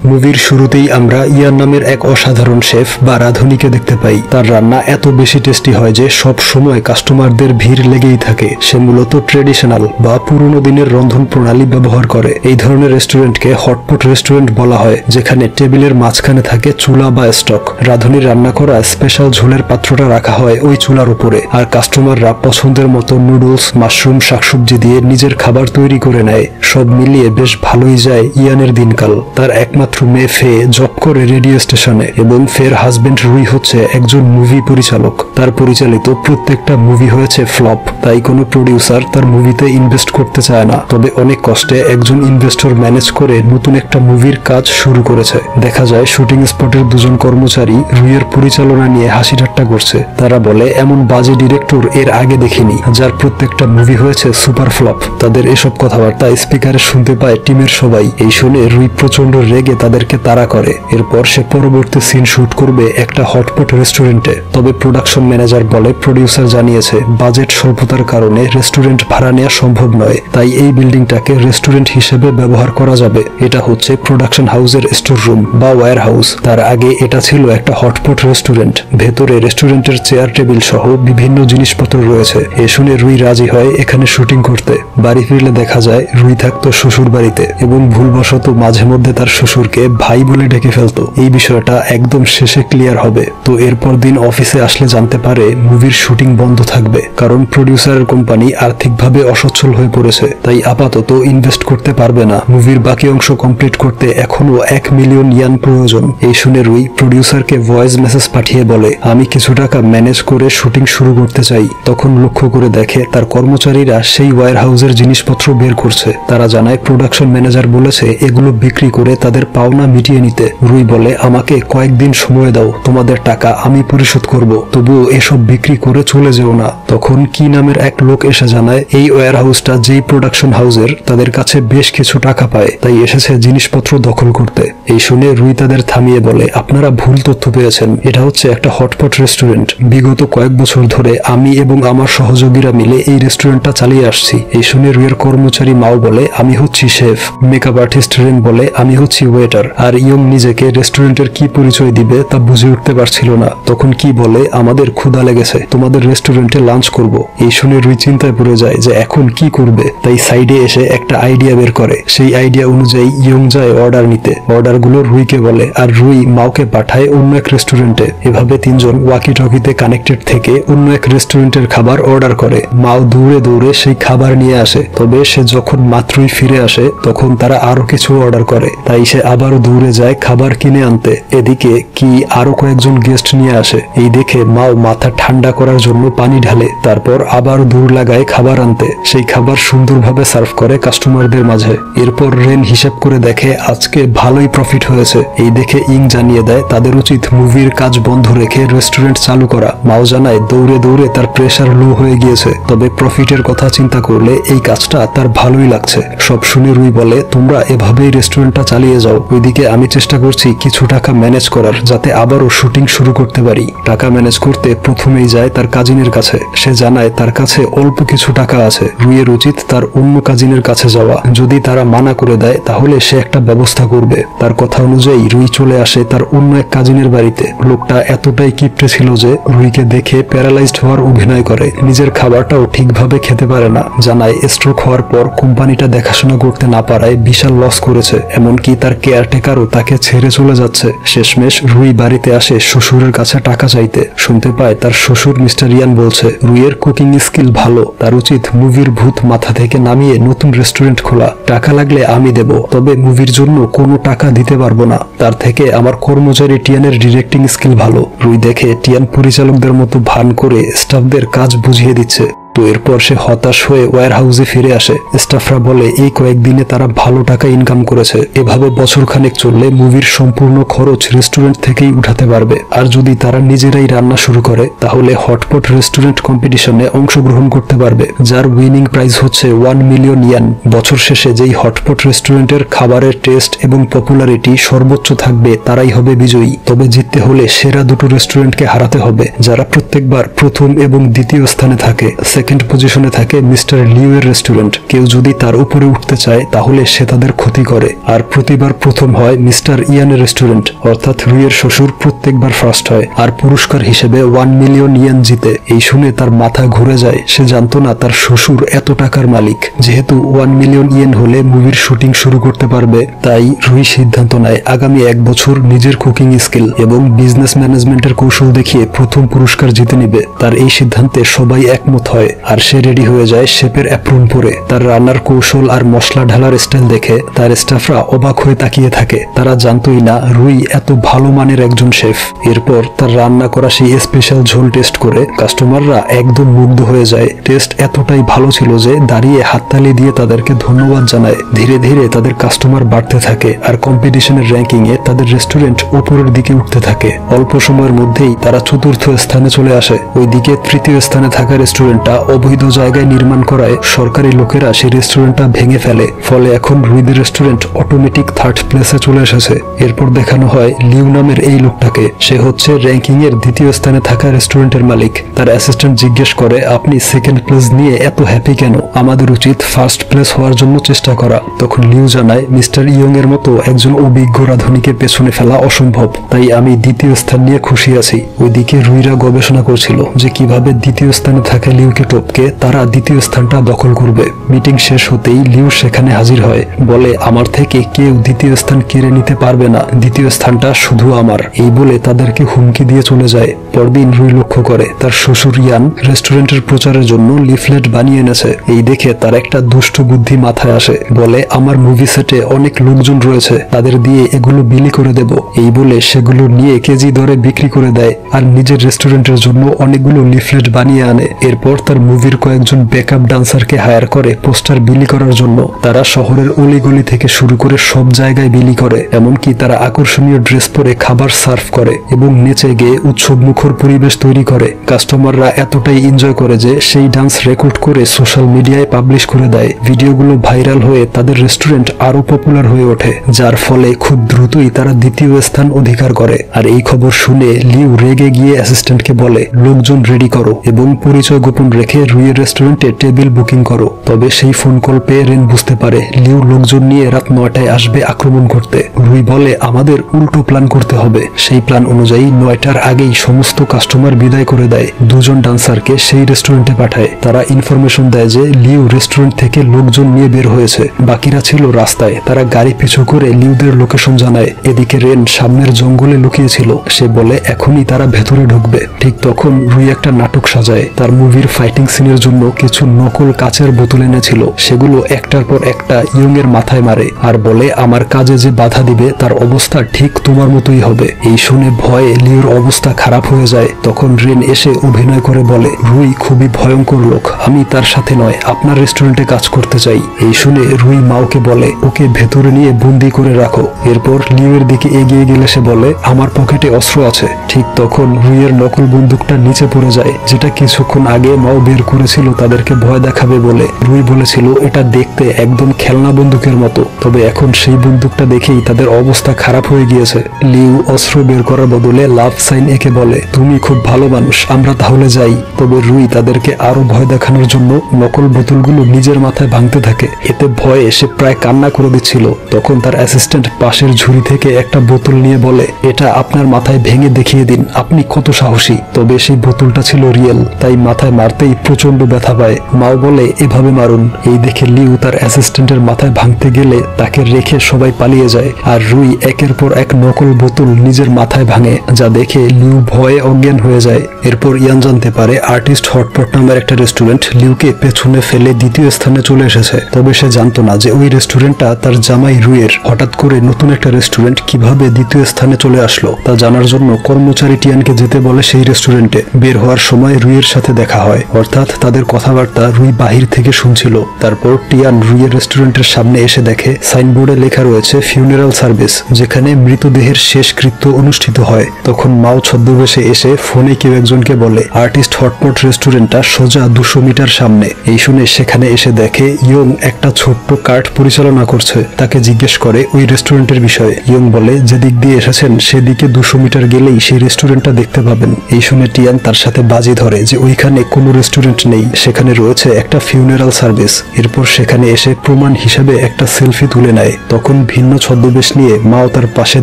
মুভির শুরুতেই আমরা ইয়ান নামের এক অসাধারণ শেফ বা রাঁধুনিকে দেখতে পাই। তার রান্না এত বেশি টেস্টি হয় যে সব সময় কাস্টমারদের ভিড় লেগেই থাকে। সে মূলত ট্রেডিশনাল বা পুরনো দিনের রন্ধন প্রণালী ব্যবহার করে। এই ধরনের রেস্টুরেন্টকে হটপট রেস্টুরেন্ট বলা হয়, যেখানে টেবিলের মাঝখানে থাকে চুলা বা স্টক। রাঁধুনির রান্না করা স্পেশাল ঝোলের পাত্রটা রাখা হয় ওই চুলার উপরে, আর কাস্টমাররা পছন্দের মতো নুডলস, মাশরুম, শাকসবজি দিয়ে নিজের খাবার তৈরি করে নেয়। সব মিলিয়ে বেশ ভালোই যায় ইয়ানের দিনকাল। তার একমাত্র মেয়ে ফে জব করে রেডিও স্টেশনে, এবং ফের হাজবেন্ড রুই হচ্ছে একজন মুভি পরিচালক। তার পরিচালিত প্রত্যেকটা মুভি হয়েছে ফ্লপ, তাই কোনো প্রডিউসার তার মুভিতে ইনভেস্ট করতে চায় না। তবে অনেক কষ্টে একজন ইনভেস্টর ম্যানেজ করে নতুন একটা মুভির কাজ শুরু করেছে। দেখা যায় শুটিং স্পটের দুজন কর্মচারী রুইয়ের পরিচালনা নিয়ে হাসি ঠাট্টা করছে। তারা বলে এমন বাজে ডিরেক্টর এর আগে দেখিনি, যার প্রত্যেকটা মুভি হয়েছে সুপার ফ্লপ। তাদের এসব কথাবার্তা স্পিকারে শুনতে পায় টিমের সবাই। এই শুনে রুই প্রচন্ড রেগে তাদেরকে তাড়া করে। এরপর সে পরবর্তী সিন শুট করবে একটা হটপট রেস্টুরেন্টে। তবে প্রোডাকশন ম্যানেজার বলে প্রডিউসার জানিয়েছে বাজেট স্বল্পতার কারণে রেস্টুরেন্ট ভাড়া নেওয়া সম্ভব নয়, তাই এই বিল্ডিংটাকে রেস্টুরেন্ট হিসেবে ব্যবহার করা যাবে। এটা হচ্ছে প্রোডাকশন হাউসের স্টোর রুম বা ওয়্যার হাউস। তার আগে এটা ছিল একটা হটপট রেস্টুরেন্ট। ভেতরে রেস্টুরেন্টের চেয়ার টেবিল সহ বিভিন্ন জিনিসপত্র রয়েছে। এ শুনে রুই রাজি হয় এখানে শুটিং করতে। বাড়ি ফিরলে দেখা যায় রুই থাকতো শ্বশুর বাড়িতে, এবং ভুলবশত মাঝে মধ্যে তার শ্বশুরকে ভাই বলে ডেকে ফেলতো। এই বিষয়টা একদম শেষে ক্লিয়ার হবে। তো এরপর দিন অফিসে আসলে জানতে পারে মুভির শুটিং বন্ধ থাকবে, কারণ প্রডিউসারের কোম্পানি আর্থিকভাবে অসচ্ছল হয়ে পড়েছে, তাই আপাতত ইনভেস্ট করতে পারবে না। মুভির বাকি অংশ কমপ্লিট করতে এখনো 1 মিলিয়ন ইয়ান প্রয়োজন। এই শুনে রুই প্রডিউসারকে ভয়েস মেসেজ পাঠিয়ে বলে আমি কিছু টাকা ম্যানেজ করে শুটিং শুরু করতে চাই। তখন লক্ষ্য করে দেখে তার কর্মচারীরা সেই ওয়্যার হাউসের জিনিসপত্র বের করছে। তারা জানায় প্রোডাকশন ম্যানেজার বলেছে এগুলো বিক্রি করে তাদের পাওনা মিটিয়ে নিতে। রুই বলে আমাকে কয়েকদিন সময় দাও, তোমাদের টাকা আমি পরিশোধ করব, তবুও এসব বিক্রি করে চলে যেও না। তখন কি নামের এক লোক এসে জানায় এই ওয়্যার হাউসটা যেই প্রোডাকশন হাউসের, তাদের কাছে বেশ কিছু টাকা পায়, তাই এসেছে জিনিসপত্র দখল করতে। এই শুনে রুই তাদের থামিয়ে বলে আপনারা ভুল তথ্য পেয়েছেন, এটা হচ্ছে একটা হটপট রেস্টুরেন্ট। বিগত কয়েক বছর ধরে আমি এবং আমার সহযোগীরা মিলে এই রেস্টুরেন্টটা চালিয়ে আসছি। এই শুনে রুইয়ের কর্মচারী মাও বলে আমি হচ্ছি শেফ। মেকআপ আর্টিস্ট রেন বলে আমি হচ্ছি ওয়েটার। আর ইয়ং নিজেকে রেস্টুরেন্টের কি পরিচয় দিবে তা বুঝে উঠতে পারছিল না। তখন কি বলে আমাদের ক্ষুধা লেগেছে, তোমাদের রেস্টুরেন্টে লাঞ্চ করব। এই শুনে রুই চিন্তায় পড়ে যায় যে এখন কি করবে, তাই সাইডে এসে একটা আইডিয়া বের করে। সেই আইডিয়া অনুযায়ী ইয়ং যায় অর্ডার নিতে। অর্ডারগুলো রুইকে বলে, আর রুই মাওকে পাঠায় অন্য এক রেস্টুরেন্টে। এভাবে তিনজন ওয়াকি টকিতে কানেক্টেড থেকে অন্য এক রেস্টুরেন্টের খাবার অর্ডার করে। মাও দৌড়ে দৌড়ে সেই খাবার নিয়ে আসে। তবে সে যখন মাত্রই ফিরে আসে তখন তারা আরো কিছু অর্ডার করে, তাই সে আবারও দৌড়ে যায় খাবার কিনে আনতে। এদিকে কি আরো কয়েকজন গেস্ট নিয়ে আসে। এই দেখে মাও মাথা ঠান্ডা করার জন্য পানি ঢালে, তারপর আবার দৌড় লাগায় খাবার আনতে। সেই খাবার সুন্দরভাবে সার্ভ করে কাস্টমারদের মাঝে। এরপর রেন হিসেব করে দেখে আজকে ভালোই প্রফিট হয়েছে। এই দেখে ইং জানিয়ে দেয় তাদের উচিত মুভির কাজ বন্ধ রেখে রেস্টুরেন্ট চালু করা। মাও জানায় দৌড়ে দৌড়ে তার প্রেসার লো হয়ে গিয়েছে, তবে প্রফিটের কথা চিন্তা করলে এই কাজটা তার ভালোই লাগছে। সব শুনে রুই বলে তোমরা এভাবেই রেস্টুরেন্টটা চালিয়ে যাও, ওইদিকে আমি চেষ্টা করছি কিছু টাকা ম্যানেজ করার, যাতে আবারও শুটিং শুরু করতে পারি। টাকা ম্যানেজ করতে প্রথমেই যায় তার কাজিনের কাছে। সে জানায় তার কাছে অল্প কিছু টাকা আছে। রুইয়ের উচিত তার অন্য কাজিনের কাছে যাওয়া। যদি তারা মানা করে দেয় তাহলে সে একটা ব্যবস্থা করবে। তার কথা অনুযায়ী রুই চলে আসে তার অন্য এক কাজিনের বাড়িতে। লোকটা এতটাই কিপটে ছিল যে রুইকে দেখে প্যারালাইজড হওয়ার অভিনয় করে। নিজের খাবারটাও ঠিকভাবে খেতে পারে না। জানায় স্ট্রোক হওয়ার পর কোম্পানিটা দেখাশোনা করতে না পারায় বিশাল লস করেছে, এমনকি তার কেয়ারটেকারও তাকে ছেড়ে চলে যাচ্ছে। শেষমেশ রুই বাড়িতে আসে শ্বশুরের কাছে টাকা চাইতে। শুনতে পায় তার শ্বশুর মিস্টার ইয়ান বলছে রুইয়ের কুকিং স্কিল ভালো, তার উচিত মুভির ভূত মাথা থেকে নামিয়ে নতুন রেস্টুরেন্ট খোলা। টাকা লাগলে আমি দেব, তবে মুভির জন্য কোনো টাকা দিতে পারবো না। তার থেকে আমার কর্মচারী টিয়ানের ডিরেক্টিং স্কিল ভালো। রুই দেখে টিয়ান পরিচালকদের মতো ভান করে স্টাফদের কাজ বুঝিয়ে দিচ্ছে। তো এরপর সে হতাশ হয়ে ওয়্যার হাউসে ফিরে আসে। স্টাফরা বলে এই কয়েকদিনে তারা ভালো টাকা ইনকাম করেছে। এভাবে বছরখানেক চললে মুভির সম্পূর্ণ খরচ রেস্টুরেন্ট থেকেই উঠাতে পারবে। আর যদি তারা নিজেরাই রান্না শুরু করে তাহলে হটপট রেস্টুরেন্ট কম্পিটিশনে অংশগ্রহণ করতে পারবে, যার উইনিং প্রাইজ হচ্ছে 1 মিলিয়ন ইয়ান। বছর শেষে যেই হটপট রেস্টুরেন্টের খাবারের টেস্ট এবং পপুলারিটি সর্বোচ্চ থাকবে তারাই হবে বিজয়ী। তবে জিততে হলে সেরা দুটো রেস্টুরেন্টকে হারাতে হবে, যারা প্রত্যেকবার প্রথম এবং দ্বিতীয় স্থানে থাকে। সেকেন্ড পজিশনে থাকে মিস্টার লিউ এর রেস্টুরেন্ট। কেউ যদি তার উপরে উঠতে চায় তাহলে সে তাদের ক্ষতি করে। আর প্রতিবার প্রথম হয় মিস্টার ইয়ানের রেস্টুরেন্ট, অর্থাৎ রুইয়ের শ্বশুর প্রত্যেকবার ফার্স্ট হয় আর পুরস্কার হিসেবে 1 মিলিয়ন ইয়েন জিতে। এই শুনে তার মাথা ঘুরে যায়। সে জানতো না তার শ্বশুর এত টাকার মালিক। যেহেতু 1 মিলিয়ন ইয়েন হলে মুভির শুটিং শুরু করতে পারবে, তাই রুই সিদ্ধান্ত নেয় আগামী 1 বছর নিজের কুকিং স্কিল এবং বিজনেস ম্যানেজমেন্টের কৌশল দেখিয়ে প্রথম পুরস্কার জিতে নিবে। তার এই সিদ্ধান্তে সবাই একমত হয় আর সে রেডি হয়ে যায় শেফের অ্যাপ্রন পরে। তার রান্নার কৌশল আর মশলা ঢালার স্টাইল দেখে তার স্টাফরা অবাক হয়ে তাকিয়ে থাকে। তারা জানতোই না রুই এত ভালো মানের একজন শেফ। এরপর তার রান্না করা সেই স্পেশাল ঝোল টেস্ট করে কাস্টমাররা একদম মুগ্ধ হয়ে যায়। টেস্ট এতটাই ভালো ছিল যে দাঁড়িয়ে হাততালি দিয়ে তাদেরকে ধন্যবাদ জানায়। ধীরে ধীরে তাদের কাস্টমার বাড়তে থাকে আর কম্পিটিশনের র্যাঙ্কিং এ তাদের রেস্টুরেন্ট উপরের দিকে উঠতে থাকে। অল্প সময়ের মধ্যেই তারা চতুর্থ স্থানে চলে আসে। ওইদিকে তৃতীয় স্থানে থাকা রেস্টুরেন্টটা অবৈধ জায়গায় নির্মাণ করায় সরকারি লোকেরা সেই রেস্টুরেন্টটা ভেঙে ফেলে। ফলে এখন রুইদের রেস্টুরেন্ট অটোমেটিক থার্ড প্লেসে চলে এসেছে। এরপর দেখানো হয় লিউ নামের এই লোকটাকে। সে হচ্ছে র্যাঙ্কিং এর দ্বিতীয় স্থানে থাকা রেস্টুরেন্টের মালিক। তার অ্যাসিস্ট্যান্ট জিজ্ঞেস করে, আপনি সেকেন্ড প্লেস নিয়ে এত হ্যাপি কেন? আমাদের উচিত ফার্স্ট প্লেস হওয়ার জন্য চেষ্টা করা। তখন লিউ জানায়, মিস্টার ইয়ং এর মতো একজন অভিজ্ঞ রাঁধুনিকে পেছনে ফেলা অসম্ভব, তাই আমি দ্বিতীয় স্থান নিয়ে খুশি আছি। ওইদিকে রুইরা গবেষণা করছিল যে কিভাবে দ্বিতীয় স্থানে থাকা লিউকে টপকে তারা দ্বিতীয় স্থানটা দখল করবে। মিটিং শেষ হতেই লিউ সেখানে হাজির হয়। বলে, আমার থেকে কেউ দ্বিতীয় স্থান কেড়ে নিতে পারবে না, দ্বিতীয় স্থানটা শুধু আমার। এই বলে তাদেরকে হুমকি দিয়ে চলে যায়। পরদিন রুই লক্ষ্য করে তার শ্বশুর ইয়ান রেস্টুরেন্টের প্রচারের জন্য লিফলেট বানিয়ে এনেছে। এই দেখে তার একটা দুষ্ট বুদ্ধি মাথায় আসে। বলে, আমার মুভি সেটে অনেক লোকজন রয়েছে, তাদের দিয়ে এগুলো বিলি করে দেব। এই বলে সেগুলো নিয়ে কেজি দরে বিক্রি করে দেয় আর নিজের রেস্টুরেন্টের জন্য অনেকগুলো লিফলেট বানিয়ে আনে। এরপর তার মুভির কয়েকজন ব্যাকআপ ডান্সারকে হায়ার করে পোস্টার বিলি করার জন্য। তারা শহরের অলিগলি থেকে শুরু করে সব জায়গায় বিলি করে। এমনকি তারা আকর্ষণীয় ড্রেস পরে খাবার সার্ভ করে এবং নেচে গিয়ে উৎসব মুখর পরিবেশ তৈরি করে। কাস্টমাররা এতটাই এনজয় করে যে সেই ডান্স রেকর্ড করে সোশ্যাল মিডিয়ায় পাবলিশ করে দেয়। ভিডিওগুলো ভাইরাল হয়ে তাদের রেস্টুরেন্ট আরো পপুলার হয়ে ওঠে, যার ফলে খুব দ্রুতই তারা দ্বিতীয় স্থান অধিকার করে। আর এই খবর শুনে লিউ রেগে গিয়ে অ্যাসিস্ট্যান্টকে বলে, লোকজন রেডি করো এবং পরিচয় গোপন রেখে রুইয়ের রেস্টুরেন্টে টেবিল বুকিং করো। তবে সেই ফোন কল পেয়ে রেন বুঝতে পারে লিউ লোকজন নিয়ে রাত 9টায় আসবে আক্রমণ করতে। রুই বলে, আমাদের উল্টো প্ল্যান করতে হবে। সেই প্ল্যান অনুযায়ী 9টার আগেই সমস্ত কাস্টমার বিদায় করে দেয়। দুজন ডান্সারকে সেই রেস্টুরেন্টে পাঠায়। তারা ইনফরমেশন দেয় যে লিউ রেস্টুরেন্ট থেকে লোকজন নিয়ে বের হয়েছে, বাকিরা ছিল রাস্তায়। তারা গাড়ি পিছু করে লিউদের লোকেশন জানায়। এদিকে রেন সামনের জঙ্গলে লুকিয়েছিল। সে বলে এখনই তারা ভেতরে ঢুকবে। ঠিক তখন রুই একটা নাটক সাজায়। তার মুভির ফাইটিং সিনের জন্য কিছু নকল কাচের বোতল এনেছিল। সেগুলো একটার পর একটা ইয়ং এর মাথায় মারে আর বলে, আমার কাজে যে বাধা দিবে তার অবস্থা ঠিক তোমার মতোই হবে। এই শুনে ভয়ে লিউর অবস্থা খারাপ হয়ে যায়। তখন রেন এসে অভিনয় করে বলে, রুই খুবই ভয়ঙ্কর লোক, আমি তার সাথে নয় আপনার রেস্টুরেন্টে কাজ করতে চাই। এই শুনে রুই মাওকে বলে, ওকে ভেতরে নিয়ে বন্দি করে রাখো। এরপর লিউয়ের দিকে এগিয়ে গেলে সে বলে, আমার পকেটে অস্ত্র আছে। ঠিক তখন রুইয়ের নকল বন্দুকটা নিচে পড়ে যায়, যেটা কিছুক্ষণ আগে মাও বের করেছিল তাদেরকে ভয় দেখাবে বলে। রুই বলেছিল এটা দেখতে একদম খেলনা বন্দুকের মতো, তবে এখন সেই বন্দুকটা দেখেই তাদের অবস্থা খারাপ হয়ে গিয়েছে। লিউ অস্ত্র বের করার বদলে লাভ সাইন এঁকে বলে, তুমি খুব ভালো মানুষ, আমরা তাহলে যাই। তবে রুই তাদেরকে আরো ভয় দেখানোর জন্য নকল বোতলগুলো নিজের মাথায় ভাঙতে থাকে। এতে ভয়ে সে প্রায় কান্না করে দিচ্ছিল। তখন তার অ্যাসিস্ট্যান্ট পাশের ঝুড়ি থেকে একটা বোতল নিয়ে বলে, এটা আপনার মাথায় ভেঙে দেখিয়ে দিন, আপনি কত সাহসী। তবে সেই বোতলটা ছিল রিয়েল, তাই মাথায় মারতেই প্রচন্ড ব্যথা পায়। মাও বলে, এভাবে মারুন। এই দেখে লিউ তার অ্যাসিস্ট্যান্টের মাথায় ভাঙতে গেলে তাকে রেখে সবাই পালিয়ে যায় আর রুই একের পর এক নকল বোতল নিজের মাথায় ভাঙে, যা দেখে লিউ ভয়ে অজ্ঞান হয়ে যায়। এরপর ইয়ান জানতে পারে আর্টিস্ট হটপট নামের একটা রেস্টুরেন্ট লিউকে পেছনে ফেলে দ্বিতীয় স্থানে চলে এসেছে। তবে সে জানতো না যে ওই রেস্টুরেন্টটা তার জামাই রুইয়ের। হঠাৎ করে নতুন একটা রেস্টুরেন্ট কিভাবে দ্বিতীয় স্থানে চলে আসলো তা জানার জন্য কর্মচারী টিয়ানকে যেতে বলে সেই রেস্টুরেন্টে। বের হওয়ার সময় রুইয়ের সাথে দেখা হয়, অর্থাৎ তাদের কথাবার্তা রুই বাহির থেকে শুনছিল। তারপর টিয়ান রুইয়ের রেস্টুরেন্টের সামনে এসে দেখে সাইনবোর্ডে লেখা রয়েছে ফিউনারাল সার্ভিস, যেখানে মৃতদেহের শেষকৃত্য অনুষ্ঠিত হয়। তখন মাও ছদ্মবেশে এসে ফোনে কেউ একজনকে বলে আর্টিস্ট হটপট রেস্টুরেন্টটা সোজা 200 মিটার সামনে। এই শুনে সেখানে এসে দেখে ইয়ং একটা ছোট্ট কার্ট পরিচালনা করছে। তাকে জিজ্ঞেস করে ওই রেস্টুরেন্টের বিষয়ে। ইয়ং বলে, যেদিক দিয়ে এসেছেন সেদিকে 200 মিটার গেলেই সেই রেস্টুরেন্টটা দেখতে পাবেন। এই শুনে টিয়ান তার সাথে বাজি ধরে যে ওইখানে কোনো রেস্টুরেন্ট রেস্টুরেন্ট নেই, সেখানে রয়েছে একটা ফিউনারাল সার্ভিস। এরপর সেখানে এসে প্রমাণ হিসেবে একটা সেলফি তুলে নেয়। তখন ভিন্ন ছদ্মবেশ নিয়ে মাও তার পাশে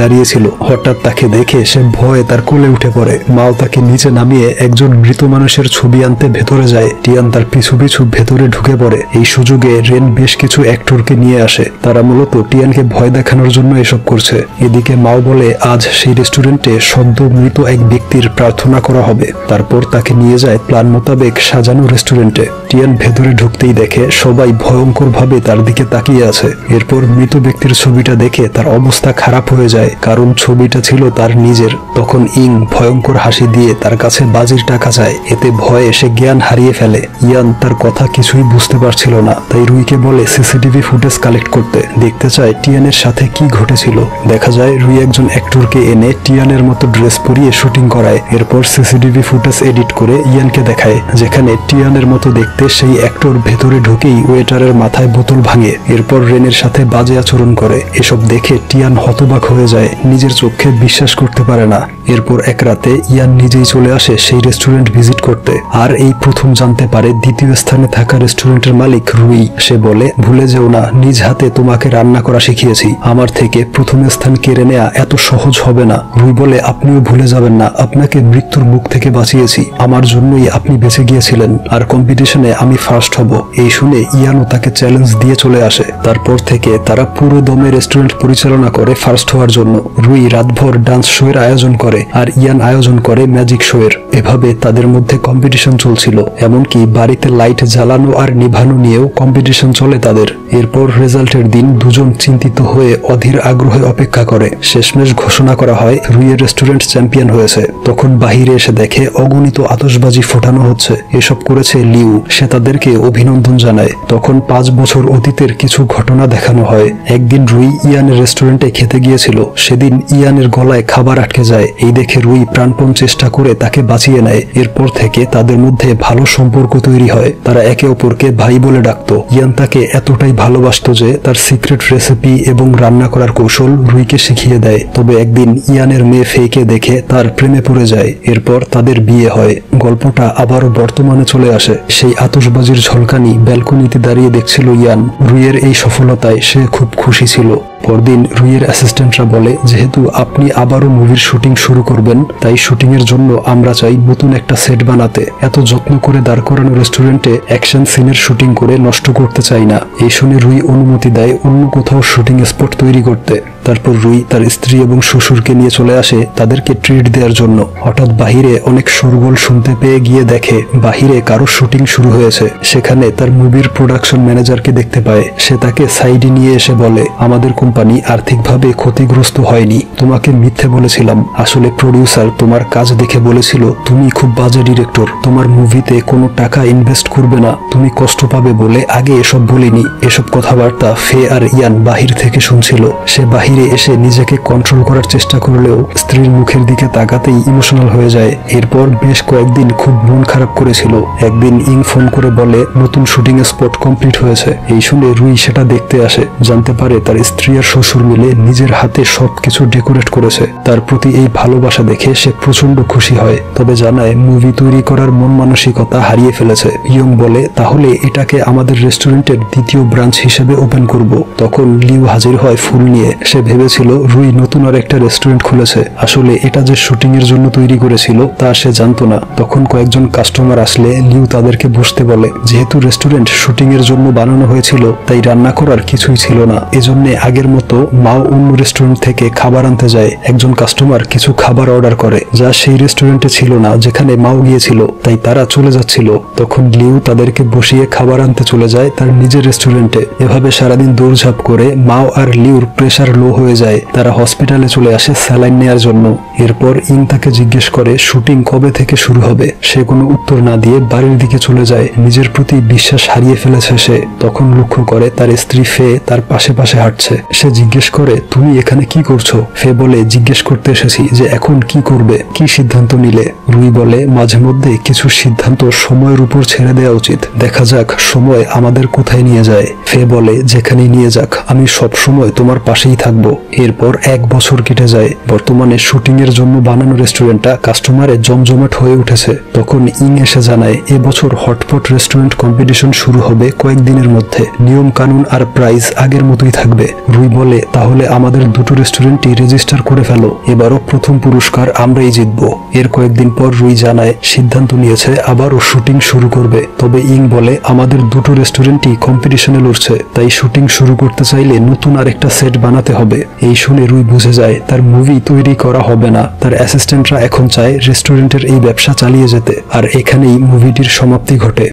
দাঁড়িয়েছিল। হঠাৎ তাকে দেখে সে ভয়ে তার কোলে উঠে পড়ে। মাও তাকে নিচে নামিয়ে একজন মৃত মানুষের ছবি আনতে ভেতরে যায়। টিয়ান তার পিছু পিছু ভেতরে ঢুকে পড়ে। এই সুযোগে রেন বেশ কিছু অ্যাক্টরকে নিয়ে আসে। তারা মূলত টিয়ানকে ভয় দেখানোর জন্য এসব করছে। এদিকে মাও বলে আজ সেই রেস্টুরেন্টে সদ্য মৃত এক ব্যক্তির প্রার্থনা করা হবে। তারপর তাকে নিয়ে যায় প্ল্যান মোতাবেক সাজানো রেস্টুরেন্টে। টিয়ান ভেতরে ঢুকতেই দেখে সবাই ভয়ঙ্কর ভাবে তার দিকে তাকিয়ে আছে। এরপর মৃত ব্যক্তির ছবিটা দেখে তার অবস্থা খারাপ হয়ে যায়, কারণ ছবিটা ছিল তার নিজের। তখন ইং ভয়ঙ্কর হাসি দিয়ে তার কাছে বাজির টাকা চায়। এতে ভয়ে সে জ্ঞান হারিয়ে ফেলে। ইয়ান তার কথা কিছুই বুঝতে পারছিল না, তাই রুইকে বলে সিসিটিভি ফুটেজ কালেক্ট করতে। দেখতে চায় টিয়ানের সাথে কি ঘটেছিল। দেখা যায় রুই একজন অ্যাক্টরকে এনে টিয়ানের মতো ড্রেস পরিয়ে শুটিং করায়। এরপর সিসিটিভি ফুটেজ এডিট করে ইয়ানকে দেখায়, যেখানে টিয়ানের মতো দেখতে সেই অ্যাক্টর ভেতরে ঢুকেই ওয়েটারের মাথায় বোতল ভাঙে। এরপর রেনের সাথে বাজে আচরণ করে। এসব দেখে টিয়ান হতবাক হয়ে যায়, নিজের চোখে বিশ্বাস করতে পারে না। এরপর এক রাতে ইয়ান নিজেই চলে আসে সেই রেস্টুরেন্ট ভিজিট করতে। আর এই প্রথম জানতে পারে দ্বিতীয় স্থানে থাকা রেস্টুরেন্টের মালিক রুই। সে বলে, ভুলে যেও না, নিজ হাতে তোমাকে রান্না করা শিখিয়েছি। আমার থেকে প্রথম স্থান কেড়ে নেওয়া এত সহজ হবে না। রুই বলে, আপনিও ভুলে যাবেন না, আপনাকে মৃত্যুর মুখ থেকে বাঁচিয়েছি। আমার জন্যই আপনি বেঁচে গিয়েছিলেন, আর কম্পিটিশনে আমি ফার্স্ট হব। এই শুনে ইয়ানও তাকে চ্যালেঞ্জ দিয়ে চলে আসে। তারপর থেকে তারা পুরো দমে রেস্টুরেন্ট পরিচালনা করে ফার্স্ট হওয়ার জন্য। রুই রাতভর ডান্স শো এর আয়োজন করে, আর ইয়ান আয়োজন করে ম্যাজিক শো এর। এভাবে তাদের মধ্যে কম্পিটিশন চলছিল। এমনকি বাড়িতে লাইট জ্বালানো আর নিভানো নিয়েও কম্পিটিশন চলে তাদের। এরপর রেজাল্টের দিন দুজন চিন্তিত হয়ে অধীর আগ্রহে অপেক্ষা করে। শেষমেশ ঘোষণা করা হয় রুইয়ের রেস্টুরেন্ট চ্যাম্পিয়ন হয়েছে। তখন বাহিরে এসে দেখে অগণিত আতশবাজি ফোটানো হচ্ছে। এসব করেছে লিউ। সে তাদেরকে অভিনন্দন জানায়। তখন 5 বছর অতীতের কিছু ঘটনা দেখানো হয়। একদিন রুই ইয়ানের রেস্টুরেন্টে খেতে গিয়েছিল। সেদিন ইয়ানের গলায় খাবার আটকে যায়। এই দেখে রুই প্রাণপণ চেষ্টা করে তাকে বাঁচিয়ে নেয়। এরপর থেকে তাদের মধ্যে ভালো সম্পর্ক তৈরি হয়। তারা একে অপরকে ভাই বলে ডাকতো। ইয়ান তাকে এতটাই ভালোবাসতো যে তার সিক্রেট রেসিপি এবং রান্না করার কৌশল রুইকে শিখিয়ে দেয়। তবে একদিন ইয়ানের মেয়ে ফেইকে দেখে তার প্রেমে পড়ে যায়। এরপর তাদের বিয়ে হয়। গল্পটা আবারও বর্তমানে চলে আসে। সেই আতশবাজির ঝলকানি ব্যালকনিতে দাঁড়িয়ে দেখছিল ইয়ান। রুইয়ের এই সফলতায় সে খুব খুশি ছিল। পরদিন রুইয়ের অ্যাসিস্ট্যান্টরা বলে, যেহেতু আপনি আবারও মুভির শুটিং শুরু করবেন, তাই শুটিং এর জন্য আমরা চাই নতুন একটা সেট বানাতে। এত যত্ন করে দাঁড় করানো রেস্টুরেন্টে অ্যাকশন সিনের শুটিং করে নষ্ট করতে চাই না। এই শুনে রুই অনুমতি দেয় অন্য কোথাও শুটিং স্পট তৈরি করতে। তারপর রুই তার স্ত্রী এবং শ্বশুরকে নিয়ে চলে আসে তাদেরকে ট্রিট দেওয়ার জন্য। হঠাৎ বাহিরে অনেক শোরগোল শুনতে পেয়ে গিয়ে দেখে বাহিরে কারো শুটিং শুরু হয়েছে। সেখানে তার মুভির প্রোডাকশন ম্যানেজারকে দেখতে পায়। সে তাকে সাইডে নিয়ে এসে বলে, আমাদের কোম্পানি আর্থিকভাবে ক্ষতিগ্রস্ত হয়নি, তোমাকে মিথ্যে বলেছিলাম। আসলে প্রডিউসার তোমার কাজ দেখে বলেছিল তুমি খুব বাজে ডিরেক্টর, তোমার মুভিতে কোনো টাকা ইনভেস্ট করবে না, তুমি কষ্ট পাবে বলে আগে এসব বলিনি। এসব কথাবার্তা ফে আর ইয়ান বাহির থেকে শুনছিল। সে বাহিরে এসে নিজেকে কন্ট্রোল করার চেষ্টা করলেও স্ত্রীর মুখের দিকে তাকাতেই ইমোশনাল হয়ে যায়। এরপর বেশ কয়েকদিন খুব মন খারাপ করেছিল। একদিন ইং ফোন করে বলে নতুন শুটিং স্পট কমপ্লিট হয়েছে। এই শুনে রুই সেটা দেখতে আসে। জানতে পারে তার স্ত্রী আর শ্বশুর মিলে নিজের হাতে সবকিছু ডেকোরেট করেছে। তার প্রতি এই ভালোবাসা দেখে সে প্রচন্ড খুশি হয়। তবে জানায় মুভি তৈরি করার মন মানসিকতা হারিয়ে ফেলেছে। ইয়ং বলে, তাহলে এটাকে আমাদের রেস্টুরেন্টের দ্বিতীয় ব্রাঞ্চ হিসেবে ওপেন করব। তখন লিউ হাজির হয় ফুল নিয়ে। সে ভেবেছিল রুই নতুন আর একটা রেস্টুরেন্ট খুলেছে। আসলে এটা যে শুটিং এর জন্য তৈরি করেছিল তা সে জানতো না। তখন কয়েকজন কাস্টমার আসলে লিউ তাদেরকে বসতে বলে। যেহেতু রেস্টুরেন্ট শুটিং এর জন্য বানানো হয়েছিল, তাই রান্না করার কিছুই ছিল না। এজন্য আগের মতো মাও অন্য রেস্টুরেন্ট থেকে খাবার আনতে যায়। একজন কাস্টমার কিছু খাবার অর্ডার করে যা সেই রেস্টুরেন্টে ছিল না যেখানে মাও গিয়েছিল, তাই তারা চলে যাচ্ছিল। তখন লিউ তাদেরকে বসিয়ে খাবার আনতে চলে যায় তার নিজের রেস্টুরেন্টে। এভাবে সারাদিন দৌড়ঝাঁপ করে মাও আর লিউর প্রেসার লো হয়ে যায়। তারা হসপিটালে চলে আসে স্যালাইন নেয়ার জন্য। এরপর ইং তাকে জিজ্ঞেস করে শুটিং কবে থেকে শুরু হবে। সে কোনো উত্তর না দিয়ে বাড়ির দিকে চলে যায়। নিজের প্রতি বিশ্বাস হারিয়ে ফেলেছে সে। তখন লক্ষ্য করে তার স্ত্রী ফে তার পাশে পাশে হাঁটছে। সে জিজ্ঞেস করে, তুমি এখানে কি করছো? ফে বলে, জিজ্ঞেস করতে এসেছি যে এখন কি করবে, কি সিদ্ধান্ত নিলে। রুই বলে, মাঝে মধ্যে কিছু সিদ্ধান্ত সময়ের উপর ছেড়ে দেওয়া উচিত, দেখা যাক সময় আমাদের কোথায় নিয়ে যায়। ফে বলে, যেখানেই নিয়ে যাক আমি সব সময় তোমার পাশেই থাকবো। এরপর 1 বছর কেটে যায়। বর্তমানে শুটিং এর জন্য বানানো রেস্টুরেন্টটা কাস্টমারে জমজমাট হয়ে উঠেছে। তখন ইং এসে জানায়, এবছর হটপট রেস্টুরেন্ট কম্পিটিশন শুরু হবে কয়েকদিনের মধ্যে, নিয়ম কানুন আর প্রাইস আগের মতোই থাকবে। রুই বলে, তাহলে আমাদের দুটো রেস্টুরেন্টই রেজিস্টার করে ফেলো, এবারও প্রথম পুরস্কার আমরাই জিতবো। এর কয়েকদিন পর রুই জানায় সিদ্ধান্ত নিয়েছে আবারও শুটিং শুরু করবে। তবে ইং বলে, আমাদের দুটো রেস্টুরেন্টই কম্পিটিশনে লড়ছে, তাই শুটিং শুরু করতে চাইলে নতুন আরেকটা সেট বানাতে হবে। এই শুনে রুই বুঝে যায় তার মুভি তৈরি করা হবে না। তার অ্যাসিস্ট্যান্টরা এখন চায় রেস্টুরেন্টের এই ব্যবসা চালিয়ে যেতে। আর এখানেই মুভিটির সমাপ্তি ঘটে।